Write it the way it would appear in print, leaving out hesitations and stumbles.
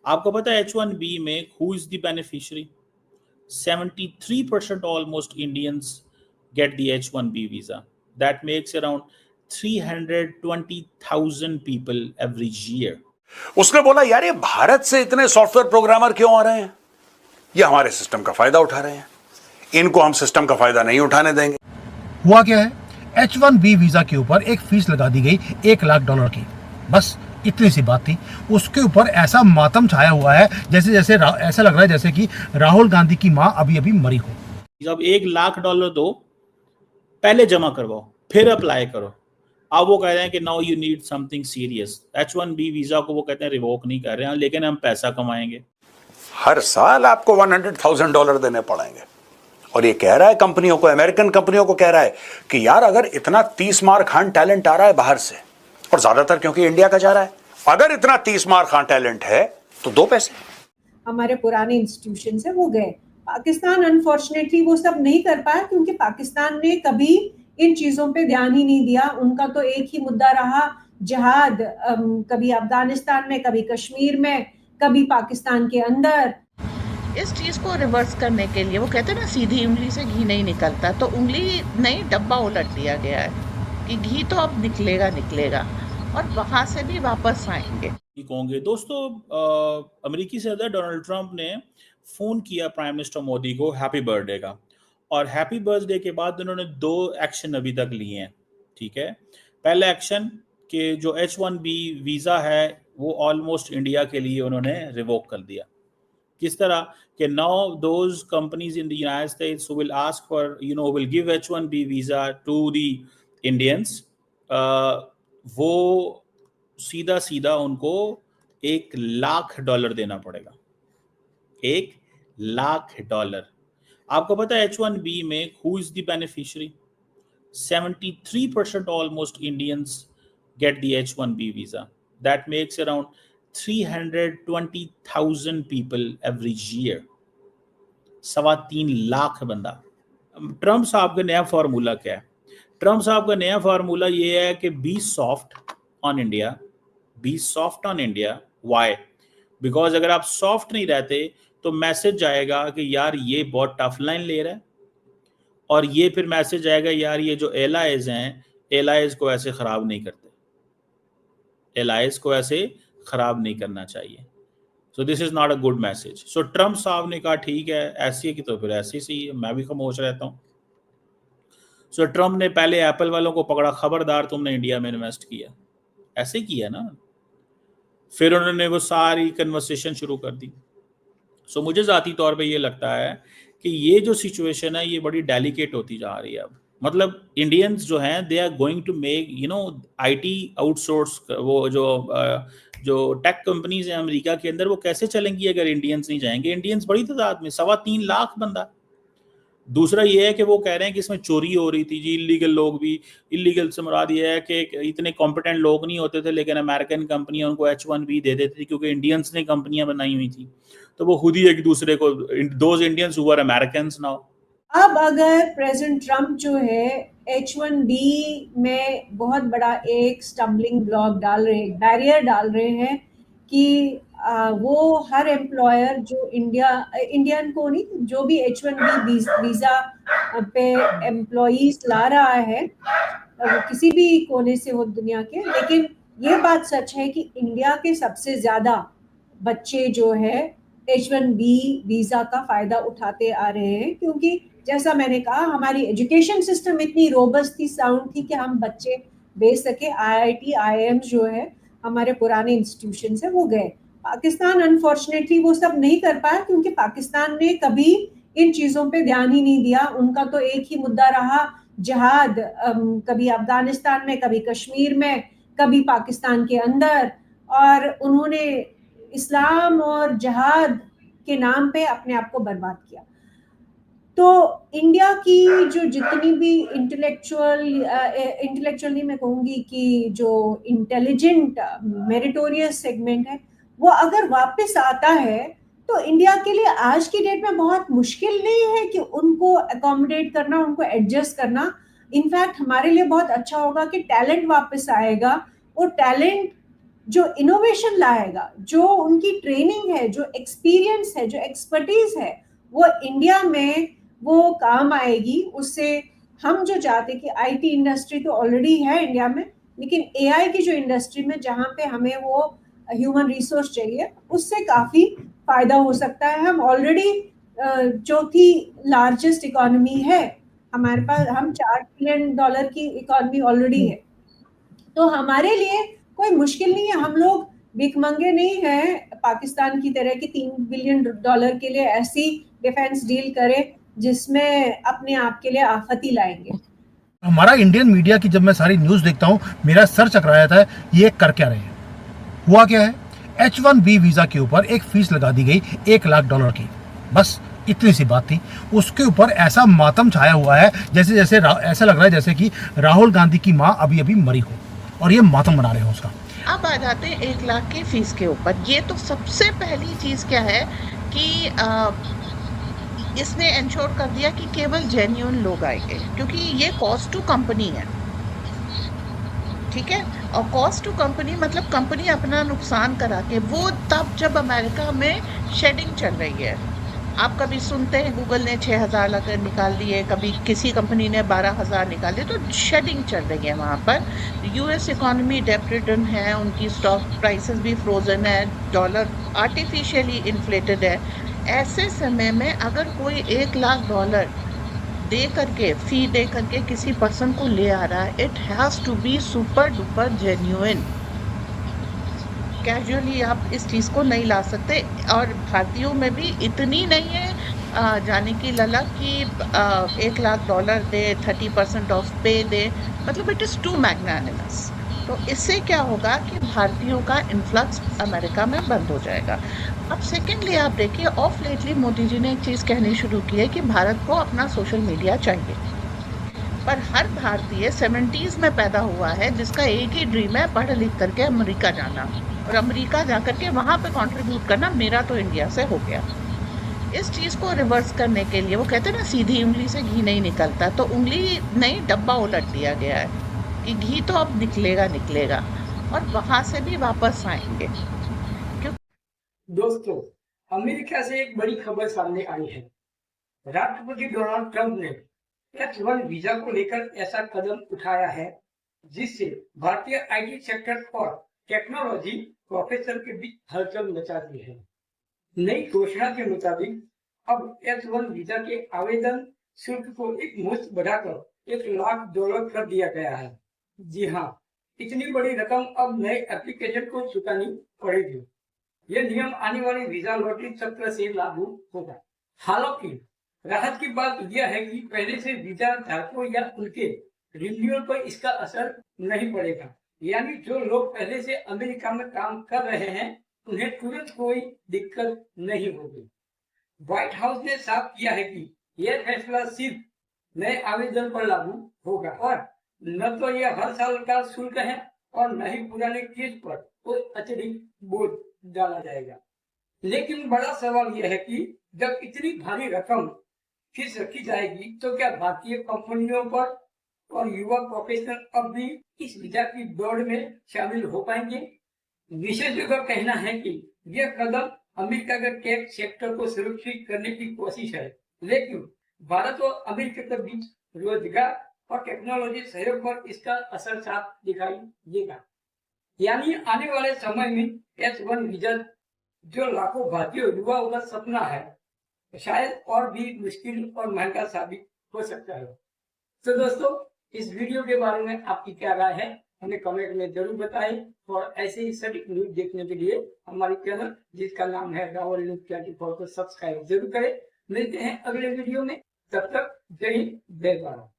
आपको पता है H1B में who is the beneficiary? 73% almost Indians get the H1B visa. That makes around 320,000 people every year. उसने बोला यार ये भारत से इतने सॉफ्टवेयर प्रोग्रामर क्यों आ रहे हैं? ये हमारे सिस्टम का फायदा उठा रहे हैं, इनको हम सिस्टम का फायदा नहीं उठाने देंगे। हुआ क्या है, H1B वीजा के ऊपर एक फीस लगा दी गई $1,00,000 की। बस इतनी सी बात थी। उसके ऊपर ऐसा मातम छाया हुआ है जैसे ऐसा लग रहा है जैसे कि राहुल गांधी की मां अभी अभी मरी हो। जब $1,00,000 दो, पहले जमा करवाओ, फिर अप्लाई करो। अब वो कह रहे हैं कि now you need something serious. H1B visa को वो कहते हैं रिवोक नहीं कर रहे हैं, लेकिन हम पैसा कमाएंगे। हर साल आपको $100,000 देने पड़ेंगे। और ये कह रहा है कंपनियों को, अमेरिकन कंपनियों को कह रहा है कि यार अगर इतना 30 मार खान टैलेंट आ रहा है बाहर से, और ज्यादातर क्योंकि इंडिया का जा रहा है, अगर इतना 30 मार खान टैलेंट है तो दो पैसे। हमारे पुराने इंस्टीट्यूशन से वो गए पाकिस्तान। अनफॉर्चुनेटली वो सब नहीं कर पाया क्योंकि पाकिस्तान ने कभी इन चीजों पे ध्यान ही नहीं दिया। उनका तो एक ही मुद्दा रहा जिहाद, कभी अफगानिस्तान में, कभी कश्मीर में, कभी पाकिस्तान के अंदर। इस चीज को रिवर्स करने के लिए वो कहते हैं ना, सीधी उंगली से घी नहीं निकलता, तो उंगली नहीं डब्बा उलट दिया गया है कि घी तो अब निकलेगा और वहां से भी वापस आएंगे। होंगे दोस्तों, अमेरिकी सदर डोनाल्ड ट्रंप ने फोन किया प्राइम मिनिस्टर मोदी को हैप्पी बर्थडे का, और हैप्पी बर्थडे के बाद उन्होंने 2 एक्शन अभी तक लिए हैं। ठीक है, पहला एक्शन कि जो H1B वीजा है वो ऑलमोस्ट इंडिया के लिए उन्होंने रिवोक कर दिया। किस तरह कि now those companies in the United States who will ask for will give H1B visa to the Indians, वो सीधा उनको $1,00,000 देना पड़ेगा। $1,00,000। आपको पता है H1B में who is the beneficiary? 73% almost Indians get the H1B visa. That makes around 320,000 people every year. 3.25 lakh बंदा। ट्रम्प साहब का नया फार्मूला क्या है? ट्रम्प साहब का नया फार्मूला ये है कि be soft on India, be soft on India. Why? Because अगर आप सॉफ्ट नहीं रहते तो मैसेज आएगा कि यार ये बहुत टफ लाइन ले रहा है, और ये फिर मैसेज आएगा यार ये जो एलाइज हैं, एलाइज को ऐसे खराब नहीं करते, एलाइज को ऐसे खराब नहीं करना चाहिए। So this is not a good message. So Trump साहब ने कहा ठीक है ऐसी है कि तो फिर ऐसी सही है, मैं भी खामोश रहता हूँ। सो ट्रम्प ने पहले एप्पल वालों को पकड़ा, खबरदार तुमने इंडिया में इन्वेस्ट किया, ऐसे किया ना। फिर उन्होंने वो सारी कन्वर्सेशन शुरू कर दी। सो मुझे ज़ाती तौर पे ये लगता है कि ये जो सिचुएशन है ये बड़ी डेलिकेट होती जा रही है। अब मतलब इंडियंस जो हैं they are going to make IT outsource. वो जो टेक कंपनीज हैं अमेरिका के अंदर, वो कैसे चलेंगी अगर इंडियंस नहीं जाएंगे? इंडियंस बड़ी तादाद में, 3.25 लाख बंदा। दूसरा ये है कि वो कह रहे हैं कि इसमें चोरी हो रही थी जी, इलीगल लोग भी। इलीगल से मुराद ये है कि इतने कॉम्पिटेंट लोग नहीं होते थे, लेकिन अमेरिकन कंपनियां उनको H1B दे देती थी क्योंकि इंडियंस ने कंपनियां बनाई हुई थी, तो वो खुद ही एक दूसरे को, those Indians who are Americans now. अब अगर प्रेसिडेंट ट्रम्प जो है H1B में बहुत बड़ा एक स्टम्बलिंग ब्लॉक डाल रहे, बैरियर डाल रहे हैं कि वो हर एम्प्लॉयर जो इंडियन को नहीं, जो भी H1B वीजा पे एम्प्लॉइज ला रहा है, वो किसी भी कोने से हो दुनिया के, लेकिन ये बात सच है कि इंडिया के सबसे ज्यादा बच्चे जो है H1B वीजा का फायदा उठाते आ रहे हैं, क्योंकि जैसा मैंने कहा हमारी एजुकेशन सिस्टम इतनी रोबस्ट थी, साउंड थी कि हम बच्चे भेज सके। IIT IIM जो है हमारे पुराने इंस्टीट्यूशन से वो गए पाकिस्तान। अनफॉर्चुनेटली वो सब नहीं कर पाया क्योंकि पाकिस्तान ने कभी इन चीजों पे ध्यान ही नहीं दिया। उनका तो एक ही मुद्दा रहा जिहाद, कभी अफगानिस्तान में, कभी कश्मीर में, कभी पाकिस्तान के अंदर, और उन्होंने इस्लाम और जिहाद के नाम पे अपने आप को बर्बाद किया। तो इंडिया की जो जितनी भी इंटेलेक्चुअली मैं कहूँगी कि जो इंटेलिजेंट मेरिटोरियस सेगमेंट है, वो अगर वापस आता है तो इंडिया के लिए आज की डेट में बहुत मुश्किल नहीं है कि उनको अकोमोडेट करना, उनको एडजस्ट करना। इनफैक्ट हमारे लिए बहुत अच्छा होगा कि टैलेंट वापस आएगा, और टैलेंट जो इनोवेशन लाएगा, जो उनकी ट्रेनिंग है, जो एक्सपीरियंस है, जो एक्सपर्टीज है, वो इंडिया में वो काम आएगी। उससे हम जो चाहते हैं कि आईटी इंडस्ट्री तो ऑलरेडी है इंडिया में, लेकिन एआई की जो इंडस्ट्री में जहाँ पे हमें वो ह्यूमन रिसोर्स चाहिए, उससे काफी फायदा हो सकता है। हम ऑलरेडी चौथी लार्जेस्ट इकोनॉमी है हमारे पास, हम $4 ट्रिलियन की इकोनॉमी ऑलरेडी है। तो हमारे लिए कोई मुश्किल नहीं है, हम लोग भिखमंगे नहीं हैं पाकिस्तान की तरह कि $3 बिलियन के लिए ऐसी डिफेंस डील करें जिसमें अपने आप के लिए आफत ही लाएंगे। हमारा इंडियन मीडिया की जब मैं सारी न्यूज़ देखता हूँ, मेरा सर चकरा जाता है, ये कर क्या रहे हैं। हुआ क्या है, H1B वीज़ा के ऊपर एक फीस लगा दी गई $1 लाख की, बस इतनी सी बात थी। उसके ऊपर ऐसा मातम छाया हुआ है जैसे जैसे ऐसा लग रहा है जैसे कि राहुल गांधी की माँ अभी अभी मरी हो और ये मातम मना रहे हो उसका। अब आ जाते हैं 1 लाख की फीस के ऊपर। ये तो सबसे पहली चीज़ क्या है कि इसने इंश्योर कर दिया कि केवल जेन्युइन लोग आएंगे, क्योंकि ये कॉस्ट टू कंपनी है, ठीक है। और कॉस्ट टू कंपनी मतलब कंपनी अपना नुकसान करा के, वो तब जब अमेरिका में शेडिंग चल रही है। आप कभी सुनते हैं गूगल ने 6,000 निकाल दिए, कभी किसी कंपनी ने 12,000 निकाल दिए, तो शेडिंग चल रही है वहाँ पर। यूएस इकोनॉमी डेब्ट रिटर्न है, उनकी स्टॉक प्राइसेस भी फ्रोजन है, डॉलर आर्टिफिशियली इन्फ्लेटेड है। ऐसे समय में अगर कोई $1 लाख दे करके, फी दे करके किसी पर्सन को ले आ रहा है, it has to be super duper genuine. Casually आप इस चीज़ को नहीं ला सकते। और भारतीयों में भी इतनी नहीं है जाने की ललक कि $1 लाख दे, 30% ऑफ पे दे, मतलब इट इज़ टू मैग्नानिमस। तो इससे क्या होगा कि भारतीयों का इन्फ्लक्स अमेरिका में बंद हो जाएगा। अब सेकेंडली आप देखिए, ऑफ लेटली मोदी जी ने एक चीज़ कहनी शुरू की है कि भारत को अपना सोशल मीडिया चाहिए। पर हर भारतीय 70s में पैदा हुआ है जिसका एक ही ड्रीम है पढ़ लिख करके अमेरिका जाना, और अमेरिका जा करके वहाँ पे कंट्रीब्यूट करना। मेरा तो इंडिया से हो गया। इस चीज़ को रिवर्स करने के लिए, वो कहते हैं ना सीधी उंगली से घी नहीं निकलता, तो उंगली नहीं डब्बा उलट दिया गया है कि घी तो अब निकलेगा निकलेगा, और वहाँ से भी वापस आएंगे। दोस्तों, अमेरिका से एक बड़ी खबर सामने आई है। राष्ट्रपति डोनाल्ड ट्रंप ने H1 वीजा को लेकर ऐसा कदम उठाया है जिससे भारतीय आईटी सेक्टर और टेक्नोलॉजी प्रोफेसर के बीच हलचल मचा दी है। नई घोषणा के मुताबिक अब H1 वीजा के आवेदन शुल्क को एक मुश्त बढ़ाकर $1 लाख कर दिया गया है। जी हाँ, इतनी बड़ी रकम अब नए एप्लीकेशन को चुकानी पड़ेगी। यह नियम आने वाले वीजा लॉटरी सत्र से लागू होगा। हालांकि राहत की बात यह है कि पहले से वीजा धारकों या उनके रिन्यूअल पर इसका असर नहीं पड़ेगा। यानी जो लोग पहले से अमेरिका में काम कर रहे हैं उन्हें तुरंत कोई दिक्कत नहीं होगी। व्हाइट हाउस ने साफ किया है कि यह फैसला सिर्फ नए आवेदन पर लागू होगा और न तो यह हर साल का शुल्क है और न ही पुराने केस पर कोई अतिरिक्त बोझ डाला जाएगा। लेकिन बड़ा सवाल यह है कि जब इतनी भारी रकम फीस रखी जाएगी तो क्या भारतीय कंपनियों पर और युवा प्रोफेशनल अब भी इस वीजा की दौड़ में शामिल हो पाएंगे? विशेषज्ञों का कहना है कि यह कदम अमेरिका के टेक सेक्टर को सुरक्षित करने की कोशिश है, लेकिन भारत और अमेरिका के बीच रोजगार और टेक्नोलॉजी सहयोग पर इसका असर साफ दिखाई देगा। यानी आने वाले समय में H1 वीजा जो लाखों भारतीय युवाओं का सपना है, शायद और भी मुश्किल और महंगा साबित हो सकता है। तो दोस्तों, इस वीडियो के बारे में आपकी क्या राय है हमें कमेंट में जरूर बताएं, और ऐसे ही सटीक न्यूज देखने के लिए हमारे चैनल जिसका नाम है राहुल न्यूज 24 को सब्सक्राइब जरूर करें। मिलते हैं अगले वीडियो में, तब तक जय हिंद जय भारत।